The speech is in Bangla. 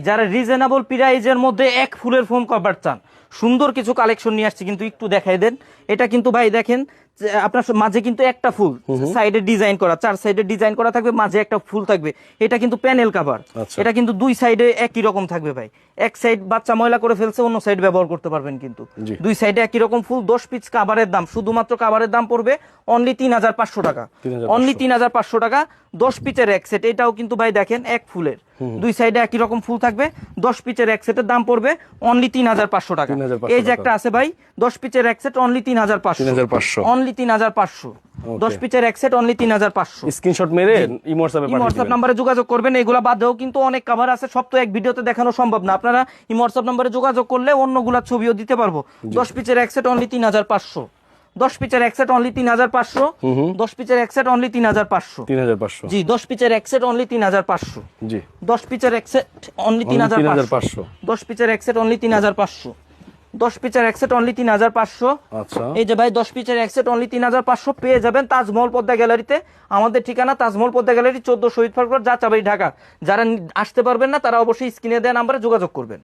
যারা রিজনেবল প্রাইজের মধ্যে এক ফুলের ফোম কভার চান, সুন্দর কিছু কালেকশন নিয়ে আসছি, কিন্তু একটু দেখাই দেন। এটা কিন্তু ভাই দেখেন আপনার মাঝে কিন্তু একটা ফুল সাইডে ডিজাইন করা, 4 সাইডে ডিজাইন করা থাকবে, মাঝে একটা ফুল থাকবে। এটা কিন্তু প্যানেল কভার। এটা কিন্তু 2 সাইডে একই রকম থাকবে ভাই। এক সাইড বাচ্চা ময়লা করে ফেলছে, অন্য সাইড ব্যবহার করতে পারবেন, কিন্তু 2 সাইডে একই রকম ফুল। 10 পিস কভারের দাম, শুধুমাত্র কভারের দাম পড়বে অনলি 3500 টাকা। অনলি 3500 টাকা 10 পিসের এক সেট। এটাও কিন্তু ভাই দেখেন এক ফুলের, 2 সাইডে একই রকম ফুল থাকবে। 10 পিসের এক সেটের দাম পড়বে অনলি 3500 টাকা। এই যে একটা আছে ভাই 10 পিসের এক সেট অনলি 3500, অনলি 3500। 10 পিসের এক সেট অনলি 3500। স্ক্রিনশট মেরে ইমো হোয়াটসঅ্যাপ নাম্বারে যোগাযোগ করবেন। এগুলা বাদেও কিন্তু অনেক কভার আছে, সব তো এক ভিডিওতে দেখানো সম্ভব না। আপনারা ইমো হোয়াটসঅ্যাপ নাম্বারে যোগাযোগ করলে অন্যগুলা ছবিও দিতে পারবো। 10 পিসের এক সেট অনলি 3500। 10 পিসের এক সেট অনলি 3500। 10 পিসের এক সেট অনলি 3500। 3500 জি, 10 পিসের এক সেট অনলি 3500। জি, 10 পিসের এক সেট অনলি 3500। 10 পিসের এক সেট অনলি 3500। 10 পিসের এক সেট অনলি 3500। আচ্ছা, এই যে ভাই 10 পিসের এক সেট অনলি 3500 পেয়ে যাবেন তাজমহল পদ্মা গ্যালারিতে। আমাদের ঠিকানা তাজমহল পদ্মা গ্যালারি, 14 শহীদ পার্ক রোড, যাত্রাবাড়ি, ঢাকা। যারা আসতে পারবেন না তারা অবশ্যই স্ক্রিনে দেওয়া নাম্বারে যোগাযোগ করবেন।